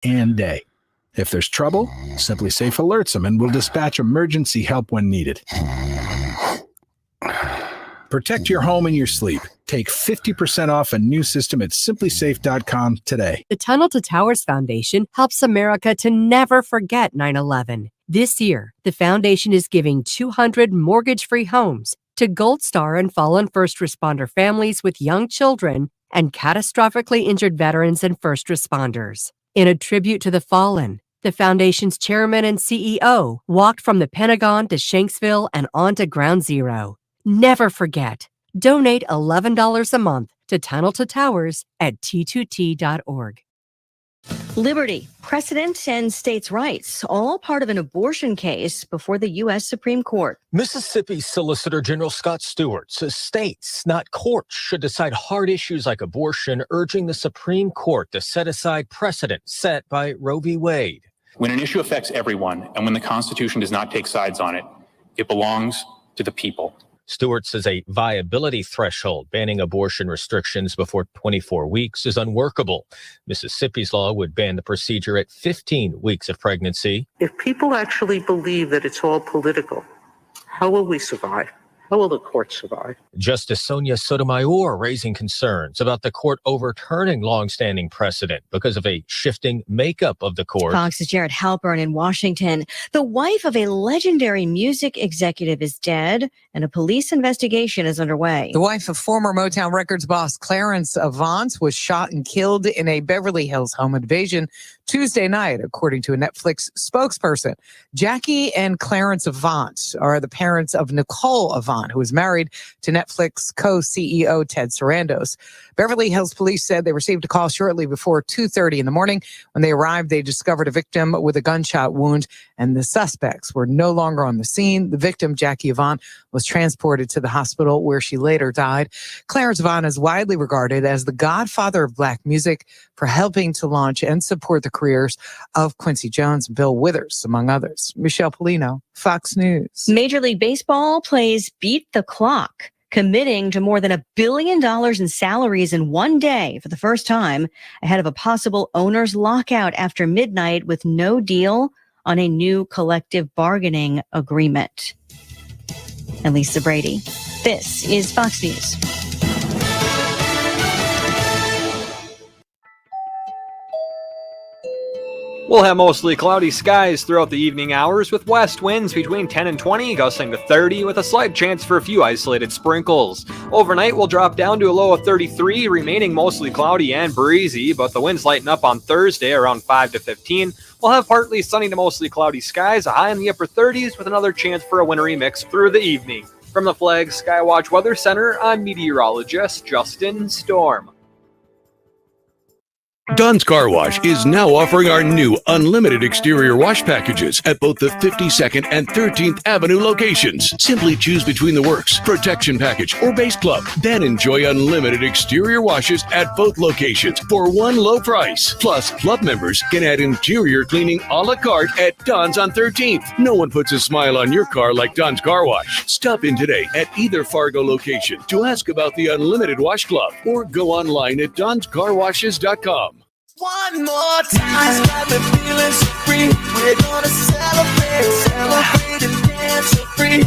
and day. If there's trouble, Simply Safe alerts them and will dispatch emergency help when needed. Protect your home and your sleep. Take 50% off a new system at simplysafe.com today. The Tunnel to Towers Foundation helps America to never forget 9/11. This year, the foundation is giving 200 mortgage-free homes to Gold Star and fallen first responder families with young children and catastrophically injured veterans and first responders. In a tribute to the fallen, the foundation's chairman and CEO walked from the Pentagon to Shanksville and on to Ground Zero. Never forget. Donate $11 a month to Tunnel to Towers at t2t.org. Liberty, precedent, and states' rights, all part of an abortion case before the U.S. Supreme Court. Mississippi Solicitor General Scott Stewart says states, not courts, should decide hard issues like abortion, urging the Supreme Court to set aside precedent set by Roe v. Wade. When an issue affects everyone and when the Constitution does not take sides on it, it belongs to the people. Stewart says a viability threshold banning abortion restrictions before 24 weeks is unworkable. Mississippi's law would ban the procedure at 15 weeks of pregnancy. If people actually believe that it's all political, how will we survive? How will the court survive? Justice Sonia Sotomayor raising concerns about the court overturning longstanding precedent because of a shifting makeup of the court. Fox's Jared Halpern in Washington. The wife of a legendary music executive is dead, and a police investigation is underway. The wife of former Motown Records boss Clarence Avant was shot and killed in a Beverly Hills home invasion Tuesday night, according to a Netflix spokesperson. Jackie and Clarence Avant are the parents of Nicole Avant, who is married to Netflix co-CEO Ted Sarandos. Beverly Hills police said they received a call shortly before 2:30 in the morning. When they arrived, they discovered a victim with a gunshot wound, and the suspects were no longer on the scene. The victim, Jackie Avant, was transported to the hospital where she later died. Clarence Avant is widely regarded as the godfather of black music for helping to launch and support the careers of Quincy Jones and Bill Withers, among others. Michelle Polino, Fox News. Major League Baseball plays Beat the Clock, committing to more than $1 billion in salaries in one day for the first time ahead of a possible owners' lockout after midnight with no deal on a new collective bargaining agreement. And Lisa Brady. This is Fox News. We'll have mostly cloudy skies throughout the evening hours with west winds between 10 and 20, gusting to 30 with a slight chance for a few isolated sprinkles. Overnight we'll drop down to a low of 33, remaining mostly cloudy and breezy, but the winds lighten up on Thursday around 5 to 15. We'll have partly sunny to mostly cloudy skies, a high in the upper 30s with another chance for a wintry mix through the evening. From the Flag Skywatch Weather Center, I'm meteorologist Justin Storm. Don's Car Wash is now offering our new unlimited exterior wash packages at both the 52nd and 13th Avenue locations. Simply choose between the Works, Protection Package, or Base Club. Then enjoy unlimited exterior washes at both locations for one low price. Plus, club members can add interior cleaning a la carte at Don's on 13th. No one puts a smile on your car like Don's Car Wash. Stop in today at either Fargo location to ask about the Unlimited Wash Club or go online at donscarwashes.com. One more time, got me feeling so free. We're gonna celebrate and dance so free.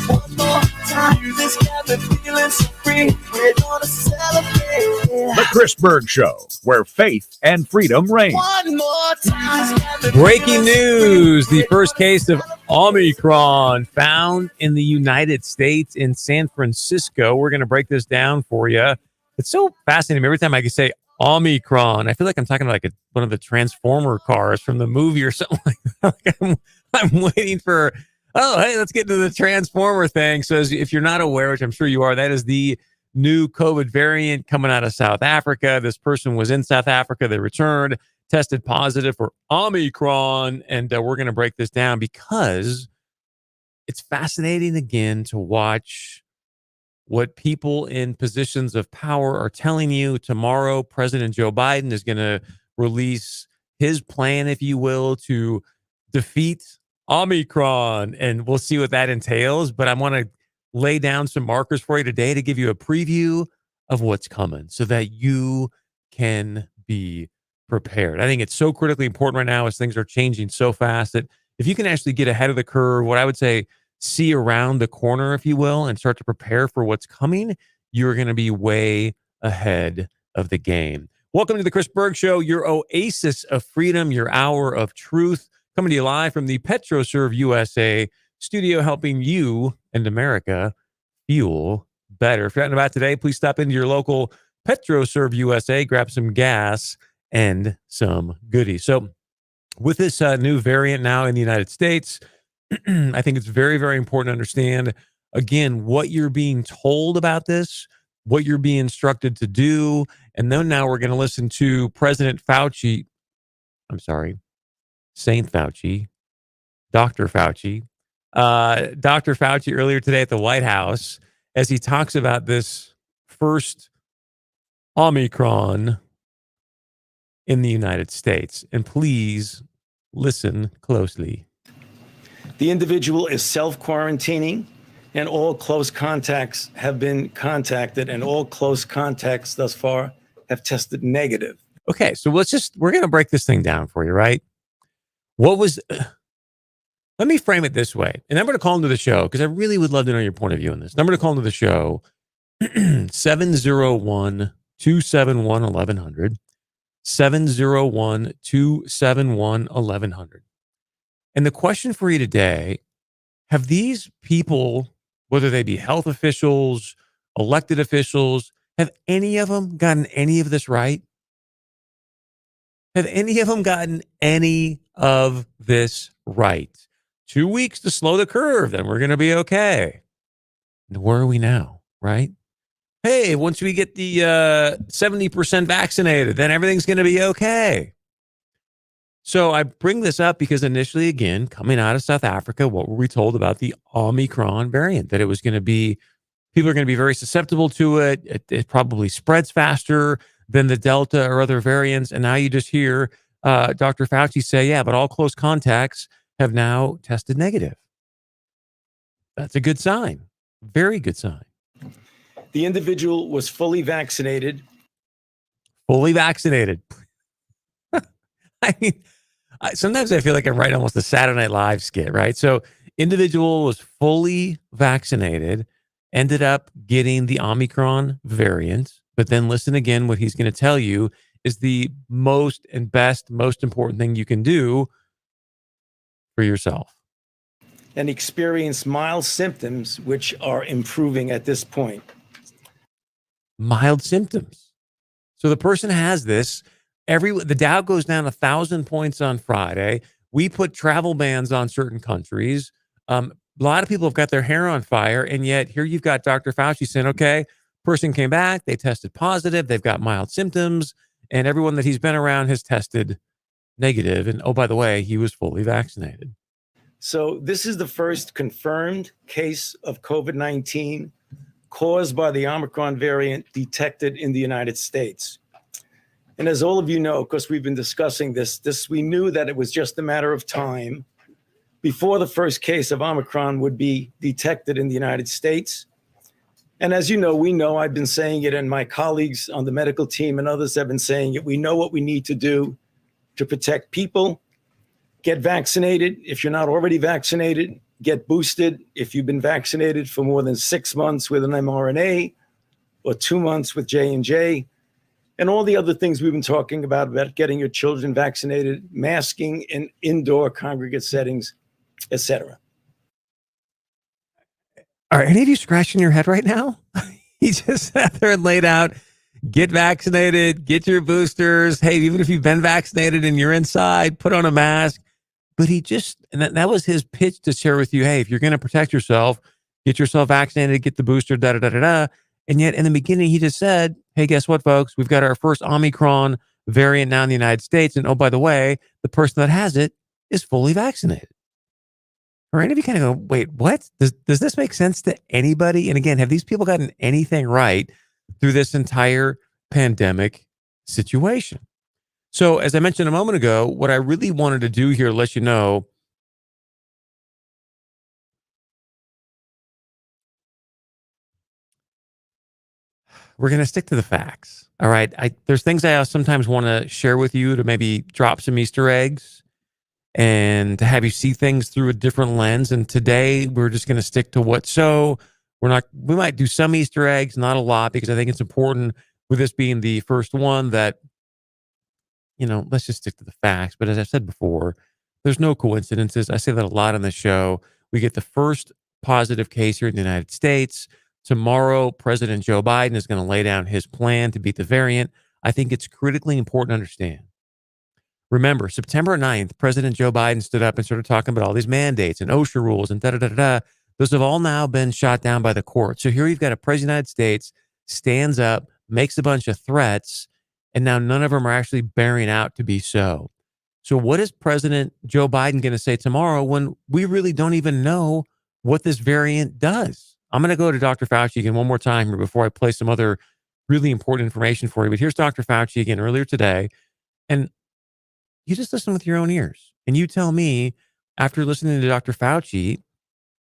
One more time, you just got me feeling so free. We're gonna celebrate. The Chris Berg Show, where faith and freedom reign. One more time. Breaking news: the first case of Omicron found in the United States in San Francisco. We're going to break this down for you. It's so fascinating. Every time I can say Omicron, I feel like I'm talking like one of the Transformer cars from the movie or something like that. I'm waiting for, hey, let's get to the Transformer thing. So if you're not aware, which I'm sure you are, that is the new COVID variant coming out of South Africa. This person was in South Africa. They returned, tested positive for Omicron. And we're going to break this down because it's fascinating again to watch what people in positions of power are telling you. Tomorrow, President Joe Biden is going to release his plan, if you will, to defeat Omicron. And we'll see what that entails. But I want to lay down some markers for you today to give you a preview of what's coming so that you can be prepared. I think it's so critically important right now as things are changing so fast that if you can actually get ahead of the curve, what I would say, see around the corner, if you will, and start to prepare for what's coming, you're going to be way ahead of the game. Welcome to the Chris Berg Show, your oasis of freedom, your hour of truth, coming to you live from the PetroServe USA studio, helping you and America fuel better. If you're out and about today, please stop into your local PetroServe USA, grab some gas and some goodies. So with this new variant now in the United States, I think it's very, very important to understand, again, what you're being told about this, what you're being instructed to do. And then now we're going to listen to President Fauci. I'm sorry, Saint Fauci, Dr. Fauci. Dr. Fauci earlier today at the White House, as he talks about this first Omicron in the United States. And please listen closely. The individual is self-quarantining, and all close contacts have been contacted, and all close contacts thus far have tested negative. Okay, so we're going to break this thing down for you, right? Let me frame it this way. And I'm going to call into the show because I really would love to know your point of view on this. I'm going to call into the show 701-271-1100, 701-271-1100. And the question for you today, have these people, whether they be health officials, elected officials, have any of them gotten any of this right? Have any of them gotten any of this right? 2 weeks to slow the curve, then we're going to be okay. And where are we now, right? Hey, once we get the 70% vaccinated, then everything's going to be okay. So I bring this up because initially, again, coming out of South Africa, what were we told about the Omicron variant? That it was going to be, people are going to be very susceptible to it. It probably spreads faster than the Delta or other variants. And now you just hear Dr. Fauci say, yeah, but all close contacts have now tested negative. That's a good sign. Very good sign. The individual was fully vaccinated. Fully vaccinated. I mean, sometimes I feel like I'm writing almost a Saturday Night Live skit, right? So individual was fully vaccinated, ended up getting the Omicron variant, but then listen again, what he's going to tell you is the most and best, most important thing you can do for yourself. And experienced mild symptoms, which are improving at this point. Mild symptoms. So the person has this. The Dow goes down 1,000 points on Friday. We put travel bans on certain countries. A lot of people have got their hair on fire, and yet here you've got Dr. Fauci saying, okay, person came back, they tested positive, they've got mild symptoms, and everyone that he's been around has tested negative. And oh, by the way, he was fully vaccinated. So this is the first confirmed case of COVID-19 caused by the Omicron variant detected in the United States. And as all of you know, because we've been discussing this, we knew that it was just a matter of time before the first case of Omicron would be detected in the United States. And as you know, I've been saying it, and my colleagues on the medical team and others have been saying it. We know what we need to do to protect people. Get vaccinated. If you're not already vaccinated, get boosted. If you've been vaccinated for more than 6 months with an mRNA or 2 months with J&J, and all the other things we've been talking about getting your children vaccinated, masking in indoor congregate settings, etc. Are any of you scratching your head right now? He just sat there and laid out, get vaccinated, get your boosters. Hey, even if you've been vaccinated and you're inside, put on a mask. But and that was his pitch to share with you, hey, if you're going to protect yourself, get yourself vaccinated, get the booster, da-da-da-da-da. And yet in the beginning, he just said, hey, guess what, folks? We've got our first Omicron variant now in the United States. And oh, by the way, the person that has it is fully vaccinated. Or any of you kind of go, wait, what? Does this make sense to anybody? And again, have these people gotten anything right through this entire pandemic situation? So as I mentioned a moment ago, what I really wanted to do here, let you know, we're going to stick to the facts. All right. There's things I sometimes want to share with you to maybe drop some Easter eggs and to have you see things through a different lens. And today we're just going to stick to we might do some Easter eggs, not a lot, because I think it's important with this being the first one that, let's just stick to the facts. But as I said before, there's no coincidences. I say that a lot on the show. We get the first positive case here in the United States. Tomorrow, President Joe Biden is going to lay down his plan to beat the variant. I think it's critically important to understand. Remember, September 9th, President Joe Biden stood up and started talking about all these mandates and OSHA rules and da-da-da-da-da. Those have all now been shot down by the court. So here you've got a president of the United States stands up, makes a bunch of threats, and now none of them are actually bearing out to be so. So what is President Joe Biden going to say tomorrow when we really don't even know what this variant does? I'm going to go to Dr. Fauci again one more time here before I play some other really important information for you. But here's Dr. Fauci again earlier today. And you just listen with your own ears. And you tell me, after listening to Dr. Fauci,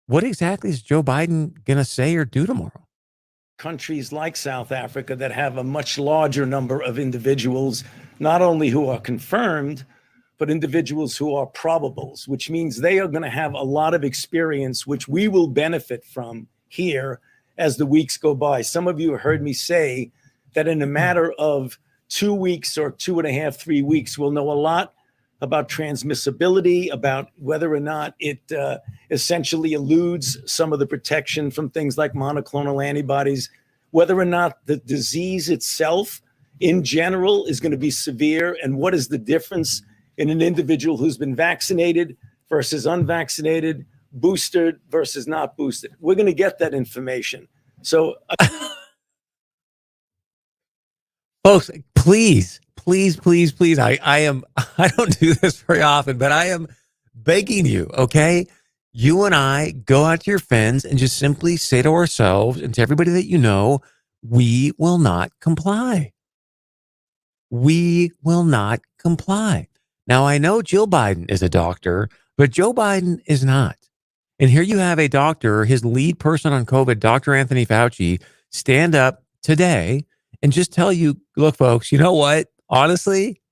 what exactly is Joe Biden going to say or do tomorrow? Countries like South Africa that have a much larger number of individuals, not only who are confirmed, but individuals who are probables, which means they are going to have a lot of experience, which we will benefit from here as the weeks go by. Some of you heard me say that in a matter of 2 weeks or 2.5, 3 weeks, we'll know a lot about transmissibility, about whether or not it essentially eludes some of the protection from things like monoclonal antibodies, whether or not the disease itself in general is going to be severe, and what is the difference in an individual who's been vaccinated versus unvaccinated, boosted versus not boosted. We're going to get that information. So, folks, please. I don't do this very often, but I am begging you, okay? You and I go out to your fence and just simply say to ourselves and to everybody that you know, we will not comply. We will not comply. Now, I know Jill Biden is a doctor, but Joe Biden is not. And here you have a doctor, his lead person on COVID, Dr. Anthony Fauci, stand up today and just tell you, look, folks, you know what? Honestly,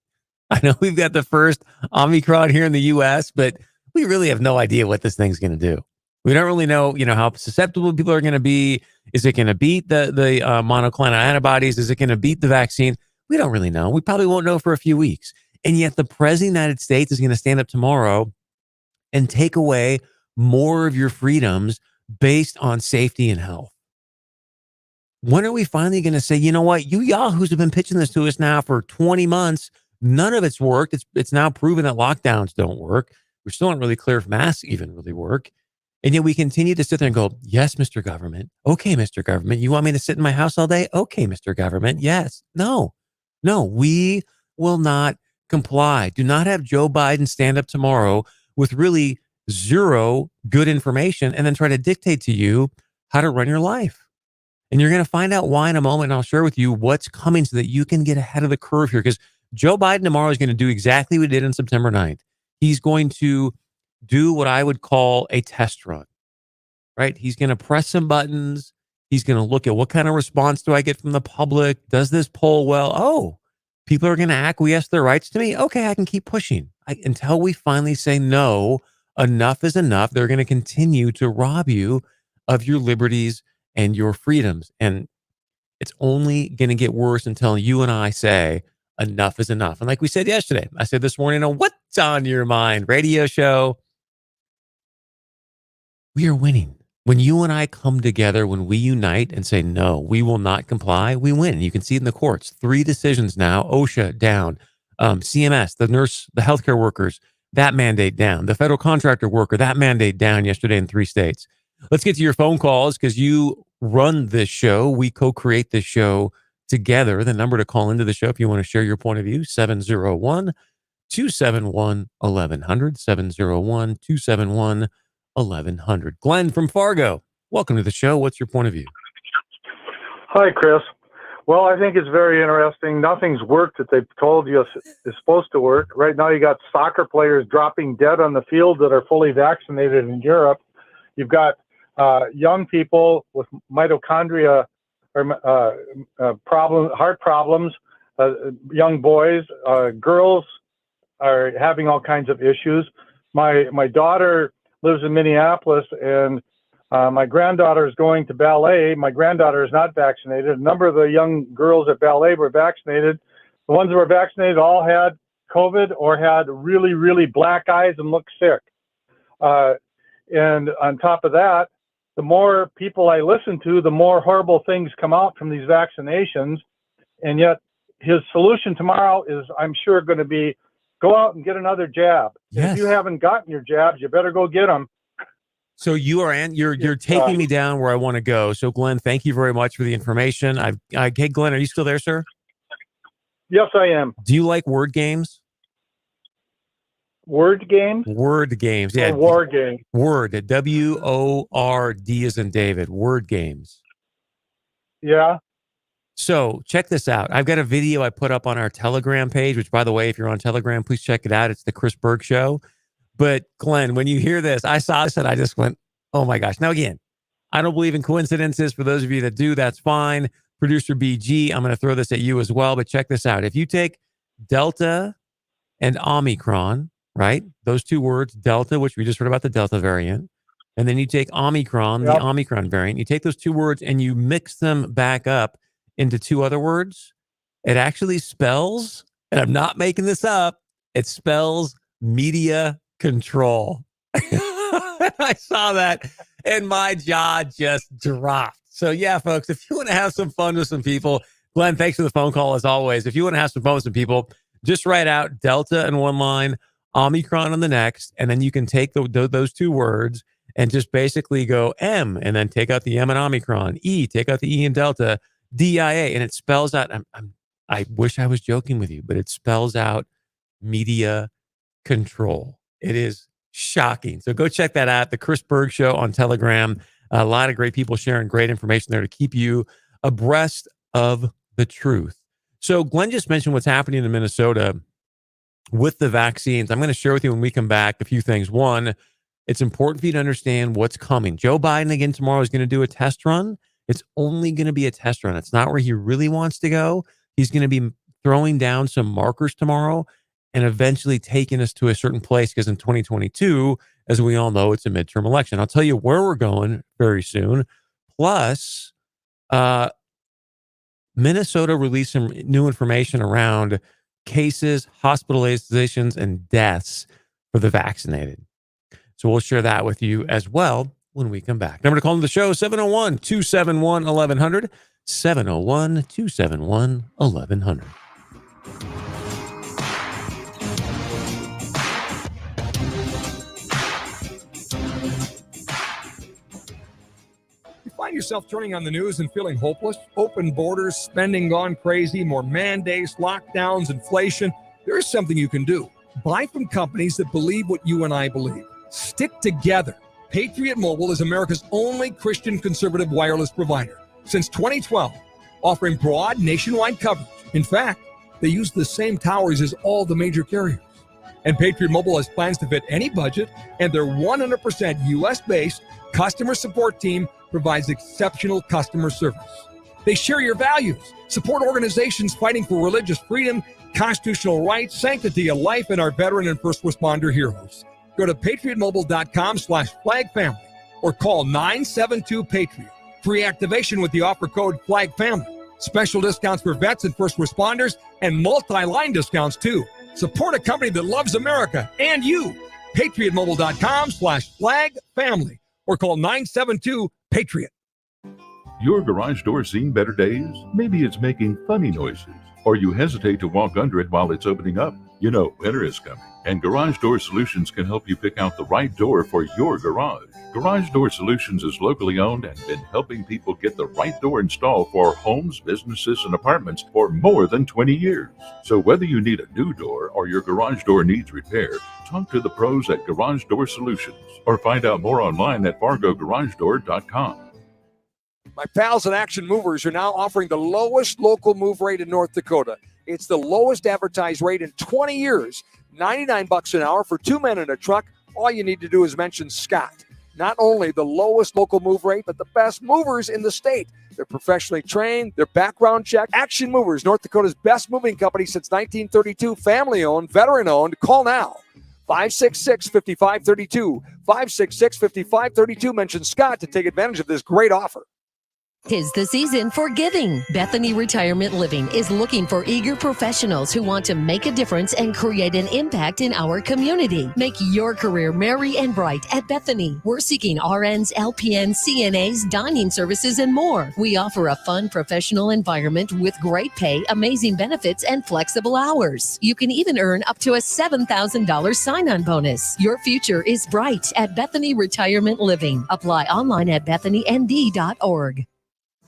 I know we've got the first Omicron here in the U.S., but we really have no idea what this thing's going to do. We don't really know, how susceptible people are going to be. Is it going to beat the monoclonal antibodies? Is it going to beat the vaccine? We don't really know. We probably won't know for a few weeks. And yet the president of the United States is going to stand up tomorrow and take away more of your freedoms based on safety and health. When are we finally going to say, you know what, you yahoos have been pitching this to us now for 20 months. None of it's worked. It's now proven that lockdowns don't work. We're still not really clear if masks even really work. And yet we continue to sit there and go, yes, Mr. Government. Okay, Mr. Government. You want me to sit in my house all day? Okay, Mr. Government. Yes. No, we will not comply. Do not have Joe Biden stand up tomorrow with really zero good information and then try to dictate to you how to run your life. And you're going to find out why in a moment. And I'll share with you what's coming so that you can get ahead of the curve here. Because Joe Biden tomorrow is going to do exactly what he did on September 9th. He's going to do what I would call a test run, right? He's going to press some buttons. He's going to look at what kind of response do I get from the public? Does this poll well? Oh, people are going to acquiesce their rights to me. Okay, I can keep pushing until we finally say no, enough is enough. They're going to continue to rob you of your liberties and your freedoms. And it's only going to get worse until you and I say enough is enough. And like we said yesterday, I said this morning on What's on Your Mind radio show, we are winning. When you and I come together, when we unite and say, no, we will not comply, we win. You can see it in the courts. 3 decisions now, OSHA down, CMS, the nurse, the healthcare workers, that mandate down, the federal contractor worker, that mandate down yesterday in 3 states. Let's get to your phone calls because you run this show. We co-create this show together. The number to call into the show if you want to share your point of view, 701-271-1100, 701-271-1100. Glenn from Fargo, welcome to the show. What's your point of view? Hi, Chris. Well, I think it's very interesting. Nothing's worked that they've told you is supposed to work. Right now, you got soccer players dropping dead on the field that are fully vaccinated in Europe. You've got young people with mitochondria heart problems. Young boys, girls are having all kinds of issues. My daughter lives in Minneapolis, and my granddaughter is going to ballet. My granddaughter is not vaccinated. A number of the young girls at ballet were vaccinated. The ones that were vaccinated all had COVID or had really, really black eyes and looked sick. And on top of that, the more people I listen to, the more horrible things come out from these vaccinations. And yet his solution tomorrow is, I'm sure, going to be go out and get another jab. Yes. If you haven't gotten your jabs, you better go get them. So you're taking me down where I want to go. So Glenn, thank you very much for the information. Hey, Glenn, are you still there, sir? Yes, I am. Do you like word games? Word games? Word games, yeah. War games. Word, WORD as in David. Word games. Yeah. So check this out. I've got a video I put up on our Telegram page, which, by the way, if you're on Telegram, please check it out. It's the Chris Berg Show. But Glenn, when you hear this, I saw this and I just went, oh my gosh. Now, again, I don't believe in coincidences. For those of you that do, that's fine. Producer BG, I'm going to throw this at you as well. But check this out. If you take Delta and Omicron, right? Those two words, Delta, which we just heard about the Delta variant. And then you take Omicron, the Omicron variant. You take those two words and you mix them back up into two other words. It actually spells, and I'm not making this up, it spells media control. I saw that and my jaw just dropped. So yeah, folks, if you want to have some fun with some people, Glenn, thanks for the phone call as always. If you want to have some fun with some people, just write out Delta in one line, Omicron on the next, and then you can take those two words and just basically go M, and then take out the M in Omicron, E, take out the E in Delta, DIA, and it spells out, I wish I was joking with you, but it spells out media control. It is shocking. So go check that out, the Chris Berg Show on Telegram. A lot of great people sharing great information there to keep you abreast of the truth. So Glenn just mentioned what's happening in Minnesota with the vaccines. I'm going to share with you when we come back a few things. One, it's important for you to understand what's coming. Joe Biden again tomorrow is going to do a test run. It's only going to be a test run. It's not where he really wants to go. He's going to be throwing down some markers tomorrow and eventually taking us to a certain place, because in 2022, as we all know, it's a midterm election. I'll tell you where we're going very soon. Plus, Minnesota released some new information around cases, hospitalizations, and deaths for the vaccinated. So we'll share that with you as well when we come back. Number to call into the show, 701-271-1100, 701-271-1100. Find yourself turning on the news and feeling hopeless? Open borders, spending gone crazy, more mandates, lockdowns, inflation. There is something you can do. Buy from companies that believe what you and I believe. Stick together. Patriot Mobile is America's only Christian conservative wireless provider since 2012, offering broad nationwide coverage. In fact, they use the same towers as all the major carriers. And Patriot Mobile has plans to fit any budget, and their 100% U.S.-based customer support team provides exceptional customer service. They share your values, support organizations fighting for religious freedom, constitutional rights, sanctity of life, and our veteran and first responder heroes. Go to patriotmobile.com/flagfamily or call 972-PATRIOT. Free activation with the offer code FLAGFAMILY. Special discounts for vets and first responders and multi-line discounts too. Support a company that loves America and you. patriotmobile.com/flagfamily or call 972-PATRIOT. Your garage door seen better days? Maybe it's making funny noises, or you hesitate to walk under it while it's opening up. You know, winter is coming, and Garage Door Solutions can help you pick out the right door for your garage. Garage Door Solutions is locally owned and been helping people get the right door installed for homes, businesses, and apartments for more than 20 years. So whether you need a new door or your garage door needs repair, talk to the pros at Garage Door Solutions or find out more online at FargoGarageDoor.com. My pals at Action Movers are now offering the lowest local move rate in North Dakota. It's the lowest advertised rate in 20 years, $99 an hour for 2 men in a truck. All you need to do is mention Scott. Not only the lowest local move rate, but the best movers in the state. They're professionally trained. They're background checked. Action Movers, North Dakota's best moving company since 1932. Family-owned, veteran-owned. Call now. 566-5532. 566-5532. Mention Scott to take advantage of this great offer. 'Tis the season for giving. Bethany Retirement Living is looking for eager professionals who want to make a difference and create an impact in our community. Make your career merry and bright at Bethany. We're seeking RNs, LPNs, CNAs, dining services, and more. We offer a fun professional environment with great pay, amazing benefits, and flexible hours. You can even earn up to a $7,000 sign-on bonus. Your future is bright at Bethany Retirement Living. Apply online at bethanynd.org.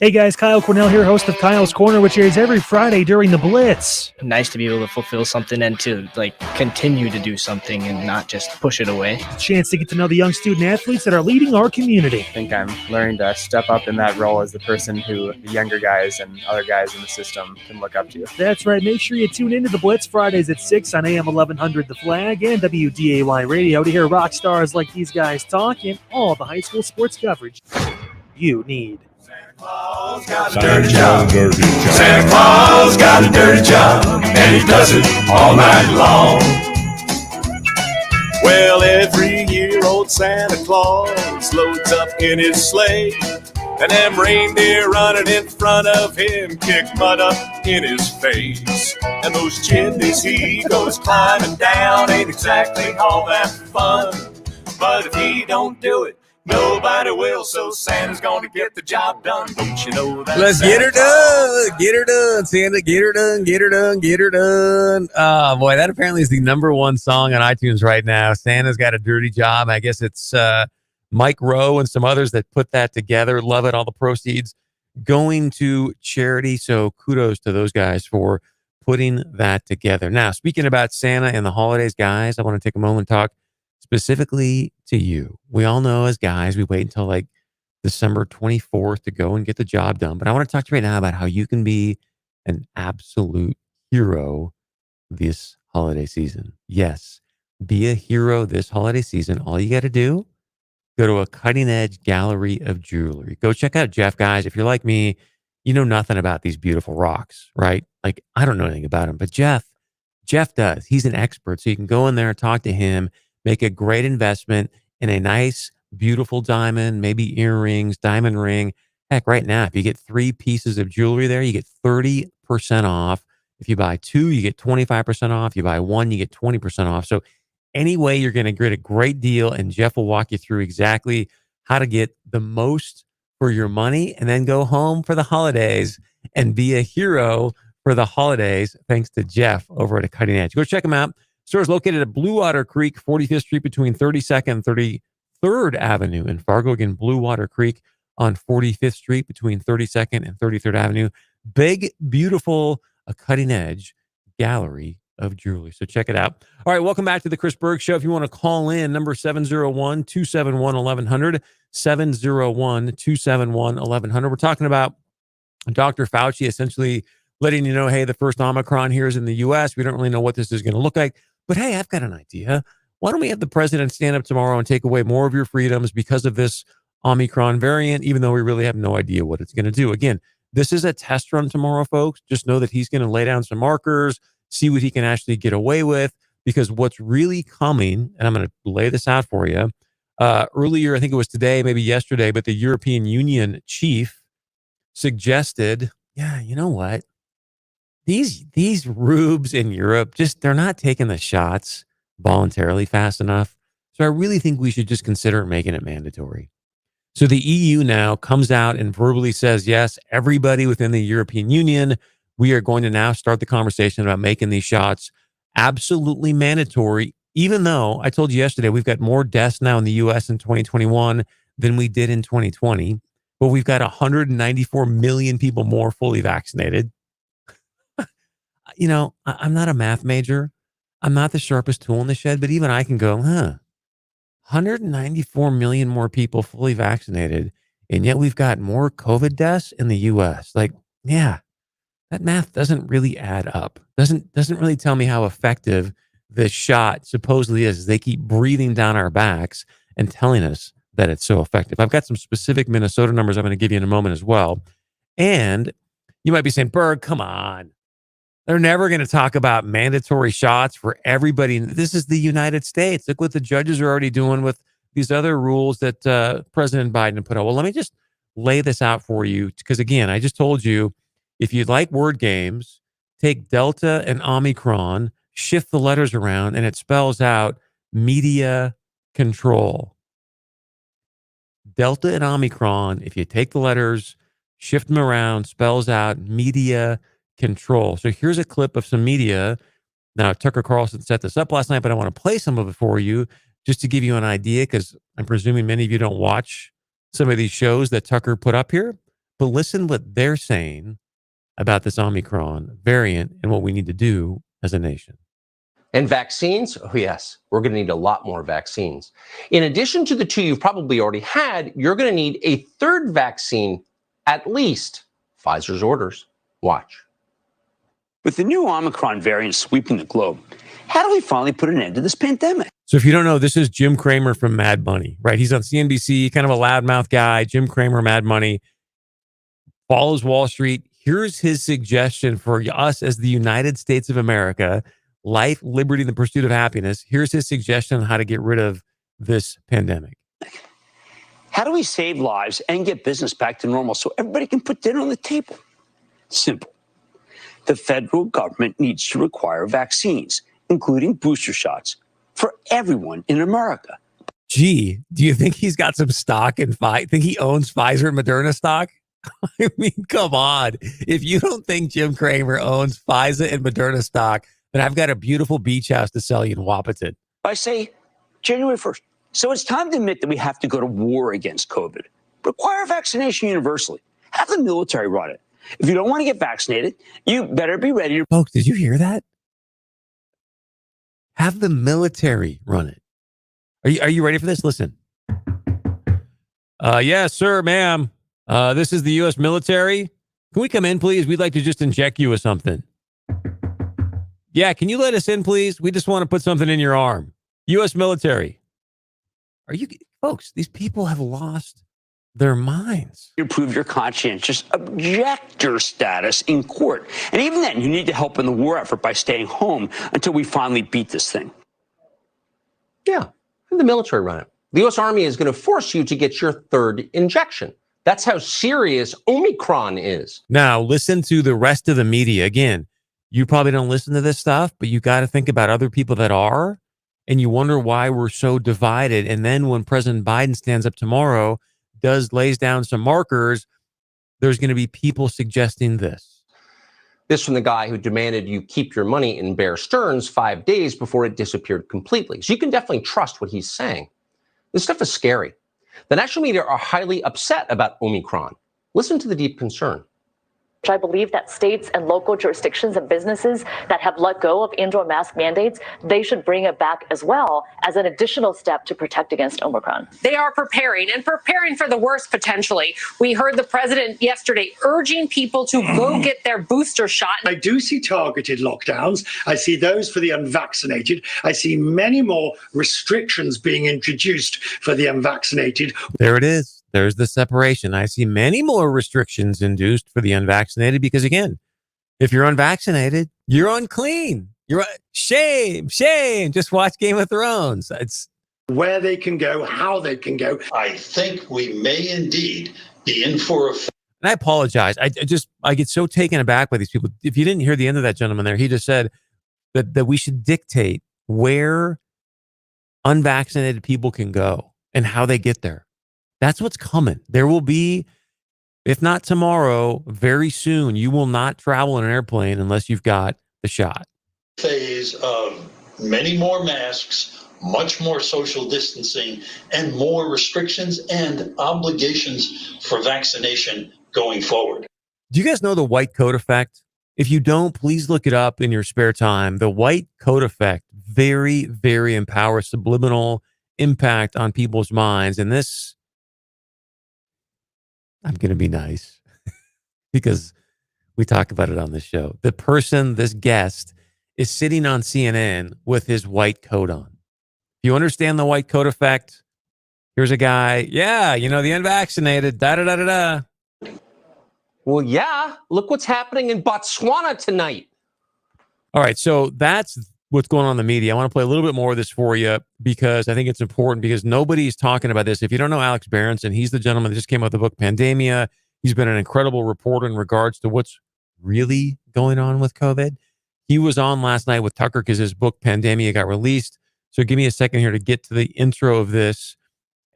Hey guys, Kyle Cornell here, host of Kyle's Corner, which airs every Friday during the Blitz. Nice to be able to fulfill something and to continue to do something and not just push it away. A chance to get to know the young student athletes that are leading our community. I think I'm learning to step up in that role as the person who the younger guys and other guys in the system can look up to. That's right. Make sure you tune into the Blitz Fridays at 6 on AM 1100 The Flag and WDAY Radio to hear rock stars like these guys talk and all the high school sports coverage you need. Got a dirty job. Santa Claus got a dirty job, and he does it all night long. Well, every year old Santa Claus loads up in his sleigh, and them reindeer running in front of him kick mud up in his face. And those chimneys he goes climbing down ain't exactly all that fun, but if he don't do it, nobody will, so Santa's gonna get the job done. Don't you know that? Let's get her done. Get her done, Santa. Get her done. Get her done. Get her done. Oh, boy, that apparently is the #1 song on iTunes right now. Santa's got a dirty job. I guess it's Mike Rowe and some others that put that together. Love it. All the proceeds going to charity. So kudos to those guys for putting that together. Now, speaking about Santa and the holidays, guys, I want to take a moment and talk specifically to you. We all know as guys, we wait until December 24th to go and get the job done. But I want to talk to you right now about how you can be an absolute hero this holiday season. Yes, be a hero this holiday season. All you got to do, go to a cutting edge gallery of jewelry. Go check out Jeff, guys. If you're like me, you know nothing about these beautiful rocks, right? I don't know anything about them, but Jeff does. He's an expert. So you can go in there and talk to him. Make a great investment in a nice, beautiful diamond, maybe earrings, diamond ring. Heck, right now, if you get 3 pieces of jewelry there, you get 30% off. If you buy 2, you get 25% off. You buy 1, you get 20% off. So anyway, you're going to get a great deal, and Jeff will walk you through exactly how to get the most for your money and then go home for the holidays and be a hero for the holidays, thanks to Jeff over at a Cutting Edge. Go check him out. Store is located at Blue Water Creek, 45th Street between 32nd and 33rd Avenue in Fargo. Again, Blue Water Creek on 45th Street between 32nd and 33rd Avenue. Big, beautiful, a cutting edge gallery of jewelry. So check it out. All right, welcome back to the Chris Berg Show. If you want to call in, number 701-271-1100, 701-271-1100. We're talking about Dr. Fauci essentially letting you know, hey, the first Omicron here is in the U.S. We don't really know what this is going to look like. But hey, I've got an idea. Why don't we have the president stand up tomorrow and take away more of your freedoms because of this Omicron variant, even though we really have no idea what it's going to do? Again, this is a test run tomorrow, folks. Just know that he's going to lay down some markers, see what he can actually get away with, because what's really coming, and I'm going to lay this out for you, earlier, I think it was today, maybe yesterday, but the European Union chief suggested, yeah, you know what? These rubes in Europe, they're not taking the shots voluntarily fast enough. So I really think we should just consider making it mandatory. So the EU now comes out and verbally says, yes, everybody within the European Union, we are going to now start the conversation about making these shots absolutely mandatory, even though I told you yesterday, we've got more deaths now in the U.S. in 2021 than we did in 2020. But we've got 194 million people more fully vaccinated. You know, I'm not a math major. I'm not the sharpest tool in the shed, but even I can go, 194 million more people fully vaccinated, and yet we've got more COVID deaths in the U.S. Yeah, that math doesn't really add up. Doesn't really tell me how effective this shot supposedly is. They keep breathing down our backs and telling us that it's so effective. I've got some specific Minnesota numbers I'm going to give you in a moment as well. And you might be saying, Berg, come on. They're never going to talk about mandatory shots for everybody. This is the United States. Look what the judges are already doing with these other rules that President Biden put out. Well, let me just lay this out for you. Because again, I just told you, if you like word games, take Delta and Omicron, shift the letters around, and it spells out media control. Delta and Omicron, if you take the letters, shift them around, spells out media control. So here's a clip of some media. Now, Tucker Carlson set this up last night, but I want to play some of it for you just to give you an idea, because I'm presuming many of you don't watch some of these shows that Tucker put up here. But listen what they're saying about this Omicron variant and what we need to do as a nation. And vaccines? Oh, yes, we're going to need a lot more vaccines. In addition to the 2 you've probably already had, you're going to need a third vaccine, at least. Pfizer's orders. Watch. With the new Omicron variant sweeping the globe, how do we finally put an end to this pandemic? So if you don't know, this is Jim Cramer from Mad Money, right? He's on CNBC, kind of a loudmouth guy. Jim Cramer, Mad Money, follows Wall Street. Here's his suggestion for us as the United States of America: life, liberty, and the pursuit of happiness. Here's his suggestion on how to get rid of this pandemic. How do we save lives and get business back to normal so everybody can put dinner on the table? Simple. The federal government needs to require vaccines, including booster shots, for everyone in America. Gee, do you think he's got some stock in Pfizer? Think he owns Pfizer and Moderna stock? I mean, come on. If you don't think Jim Cramer owns Pfizer and Moderna stock, then I've got a beautiful beach house to sell you in Wapaton. I say January 1st. So it's time to admit that we have to go to war against COVID. Require vaccination universally. Have the military run it. If you don't want to get vaccinated, you better be ready to... Folks, did you hear that? Have the military run it. Are you ready for this? Listen. Yes, sir, ma'am. This is the U.S. military. Can we come in, please? We'd like to just inject you with something. Yeah, can you let us in, please? We just want to put something in your arm. U.S. military. Are you... Folks, these people have lost their minds. You prove your conscientious objector status in court. And even then, you need to help in the war effort by staying home until we finally beat this thing. Yeah, the military run it. The U.S. Army is going to force you to get your third injection. That's how serious Omicron is. Now, listen to the rest of the media. Again, you probably don't listen to this stuff, but you got to think about other people that are, and you wonder why we're so divided. And then when President Biden stands up tomorrow, lays down some markers, there's going to be people suggesting this. This from the guy who demanded you keep your money in Bear Stearns 5 days before it disappeared completely. So you can definitely trust what he's saying. This stuff is scary. The national media are highly upset about Omicron. Listen to the deep concern. I believe that states and local jurisdictions and businesses that have let go of indoor mask mandates, they should bring it back as well as an additional step to protect against Omicron. They are preparing for the worst potentially. We heard the president yesterday urging people to go get their booster shot. I do see targeted lockdowns. I see those for the unvaccinated. I see many more restrictions being introduced for the unvaccinated. There it is. There's the separation. I see many more restrictions induced for the unvaccinated because, again, if you're unvaccinated, you're unclean. You're shame. Just watch Game of Thrones. It's where they can go, how they can go. I think we may indeed be in for a... And I apologize. I get so taken aback by these people. If you didn't hear the end of that gentleman there, he just said that we should dictate where unvaccinated people can go and how they get there. That's what's coming. There will be, if not tomorrow, very soon, you will not travel in an airplane unless you've got the shot. Phase of many more masks, much more social distancing, and more restrictions and obligations for vaccination going forward. Do you guys know the white coat effect? If you don't, please look it up in your spare time. The white coat effect, very, very empowers subliminal impact on people's minds. And this, I'm going to be nice because we talk about it on this show. The person, this guest, is sitting on CNN with his white coat on. Do you understand the white coat effect? Here's a guy, the unvaccinated, da-da-da-da-da. Well, yeah. Look what's happening in Botswana tonight. All right, so that's what's going on in the media. I want to play a little bit more of this for you because I think it's important because nobody's talking about this. If you don't know Alex Berenson, he's the gentleman that just came out with the book Pandemia. He's been an incredible reporter in regards to what's really going on with COVID. He was on last night with Tucker because his book Pandemia got released. So give me a second here to get to the intro of this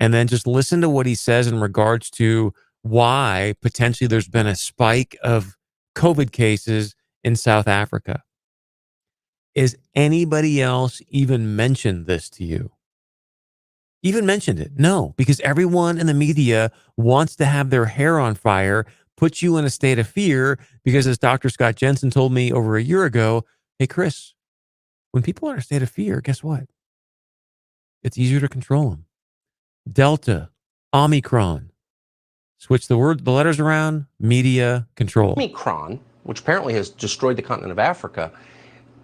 and then just listen to what he says in regards to why potentially there's been a spike of COVID cases in South Africa. Is anybody else even mentioned this to you? Even mentioned it? No, because everyone in the media wants to have their hair on fire, put you in a state of fear, because as Dr. Scott Jensen told me over a year ago, hey, Chris, when people are in a state of fear, guess what? It's easier to control them. Delta, Omicron, switch the letters around, media control. Omicron, which apparently has destroyed the continent of Africa,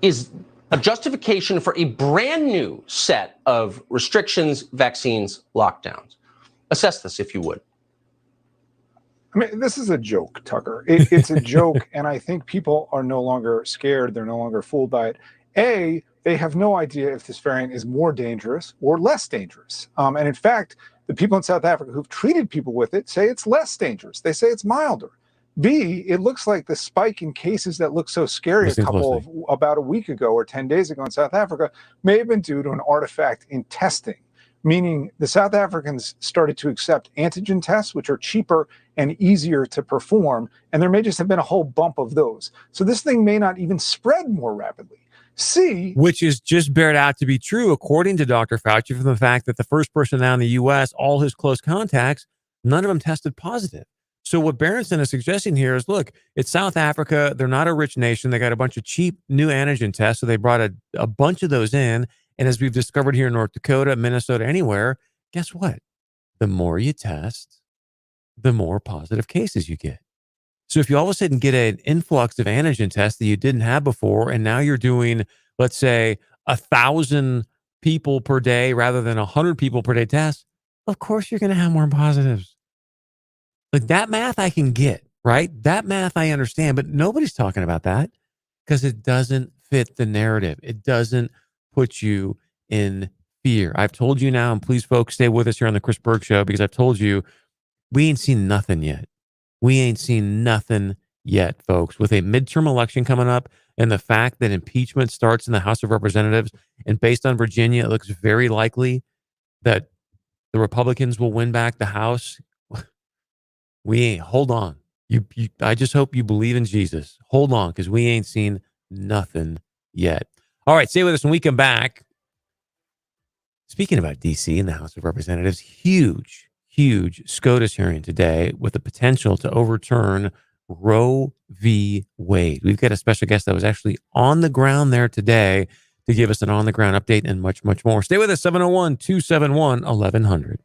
is a justification for a brand new set of restrictions, vaccines, lockdowns. Assess this, if you would. I mean, this is a joke, Tucker. It's a joke, and I think people are no longer scared. They're no longer fooled by it. A, they have no idea if this variant is more dangerous or less dangerous. And in fact, the people in South Africa who've treated people with it say it's less dangerous. They say it's milder. B, it looks like the spike in cases that looked so scary about a week ago or 10 days ago in South Africa may have been due to an artifact in testing, meaning the South Africans started to accept antigen tests, which are cheaper and easier to perform, and there may just have been a whole bump of those. So this thing may not even spread more rapidly. C, which is just bared out to be true, according to Dr. Fauci, from the fact that the first person now in the U.S., all his close contacts, none of them tested positive. So what Berenson is suggesting here is, look, it's South Africa. They're not a rich nation. They got a bunch of cheap new antigen tests. So they brought a bunch of those in. And as we've discovered here in North Dakota, Minnesota, anywhere, guess what? The more you test, the more positive cases you get. So if you all of a sudden get an influx of antigen tests that you didn't have before, and now you're doing, let's say, 1,000 people per day rather than 100 people per day tests, of course you're going to have more positives. Like that math I can get, right? That math I understand, but nobody's talking about that because it doesn't fit the narrative. It doesn't put you in fear. I've told you now, and please folks stay with us here on the Chris Berg Show, because I've told you we ain't seen nothing yet. We ain't seen nothing yet, folks. With a midterm election coming up and the fact that impeachment starts in the House of Representatives, and based on Virginia, it looks very likely that the Republicans will win back the House. We ain't, hold on. I just hope you believe in Jesus. Hold on, because we ain't seen nothing yet. All right, stay with us when we come back. Speaking about D.C. and the House of Representatives, huge SCOTUS hearing today with the potential to overturn Roe v. Wade. We've got a special guest that was actually on the ground there today to give us an on-the-ground update and much, much more. Stay with us, 701-271-1100.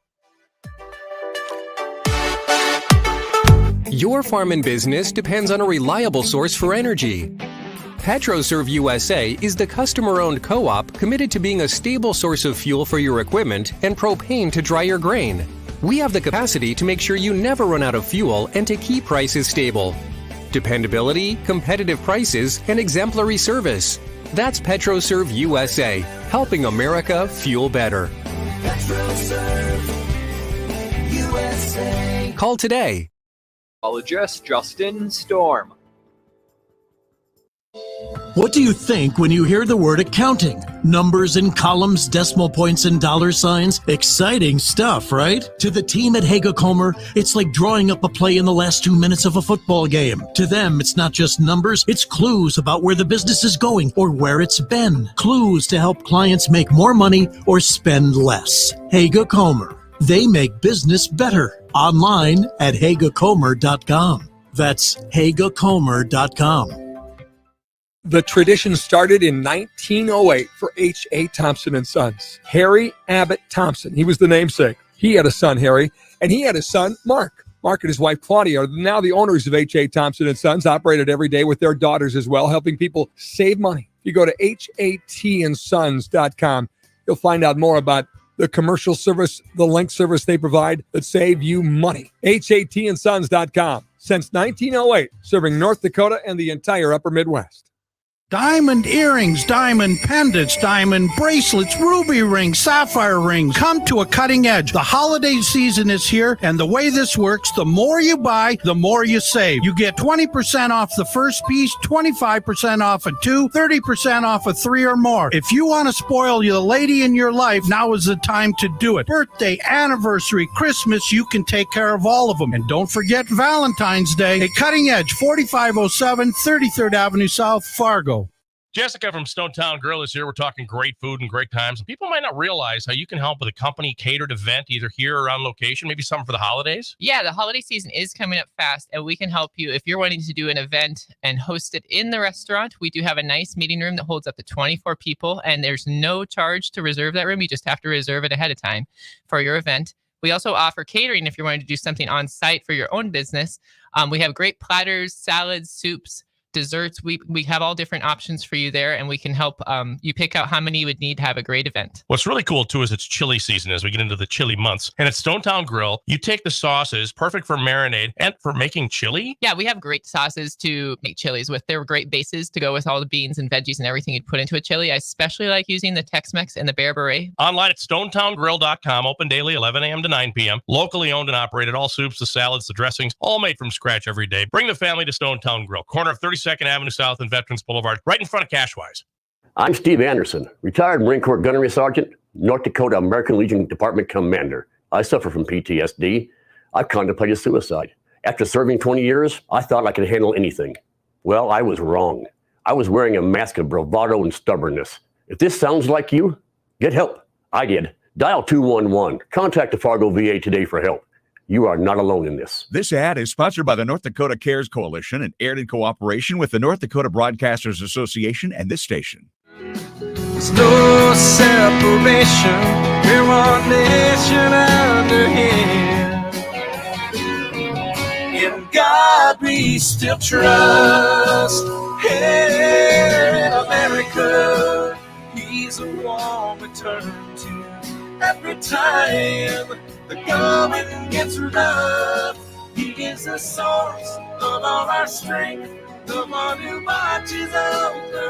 Your farm and business depends on a reliable source for energy. PetroServe USA is the customer-owned co-op committed to being a stable source of fuel for your equipment and propane to dry your grain. We have the capacity to make sure you never run out of fuel and to keep prices stable. Dependability, competitive prices, and exemplary service. That's PetroServe USA, helping America fuel better. PetroServe USA. Call today. Meteorologist Justin Storm. What do you think when you hear the word accounting? Numbers and columns, decimal points and dollar signs? Exciting stuff, right? To the team at Hager Comer, it's like drawing up a play in the last 2 minutes of a football game. To them, it's not just numbers, it's clues about where the business is going or where it's been. Clues to help clients make more money or spend less. Hager Comer. They make business better. Online at hagercomer.com. That's hagercomer.com. The tradition started in 1908 for H.A. Thompson & Sons. Harry Abbott Thompson, he was the namesake. He had a son, Harry, and he had a son, Mark. Mark and his wife, Claudia, are now the owners of H.A. Thompson & Sons, operated every day with their daughters as well, helping people save money. If you go to hatandsons.com, you'll find out more about the commercial service, the link service they provide that save you money. HATandsons.com. Since 1908, serving North Dakota and the entire upper Midwest. Diamond earrings, diamond pendants, diamond bracelets, ruby rings, sapphire rings. Come to a cutting edge. The holiday season is here, and the way this works, the more you buy, the more you save. You get 20% off the first piece, 25% off of 2, 30% off of 3 or more. If you want to spoil the lady in your life, now is the time to do it. Birthday, anniversary, Christmas, you can take care of all of them. And don't forget Valentine's Day. A cutting edge, 4507 33rd Avenue South, Fargo. Jessica from Stone Town Grill is here. We're talking great food and great times. And people might not realize how you can help with a company catered event, either here or on location, maybe something for the holidays. Yeah, the holiday season is coming up fast, and we can help you if you're wanting to do an event and host it in the restaurant. We do have a nice meeting room that holds up to 24 people, and there's no charge to reserve that room. You just have to reserve it ahead of time for your event. We also offer catering if you're wanting to do something on site for your own business. We have great platters, salads, soups, desserts. We have all different options for you there, and we can help you pick out how many you would need to have a great event. What's really cool, too, is it's chili season as we get into the chili months. And at Stone Town Grill, you take the sauces, perfect for marinade and for making chili. Yeah, we have great sauces to make chilies with. They're great bases to go with all the beans and veggies and everything you'd put into a chili. I especially like using the Tex-Mex and the Bear Beret. Online at StonetownGrill.com, open daily 11 a.m. to 9 p.m. Locally owned and operated, all soups, the salads, the dressings, all made from scratch every day. Bring the family to Stone Town Grill, corner of 32nd Avenue South and Veterans Boulevard, right in front of Cashwise. I'm Steve Anderson, retired Marine Corps Gunnery Sergeant, North Dakota American Legion Department Commander. I suffer from PTSD. I've contemplated suicide. After serving 20 years, I thought I could handle anything. Well, I was wrong. I was wearing a mask of bravado and stubbornness. If this sounds like you, get help. I did. Dial 211. Contact the Fargo VA today for help. You are not alone in this. This ad is sponsored by the North Dakota Cares Coalition and aired in cooperation with the North Dakota Broadcasters Association and this station. There's no separation. We're one nation under Him. In God we still trust. Here in America, He's a warm we turn to every time the going gets rough. He is the source of all our strength, the one who watches over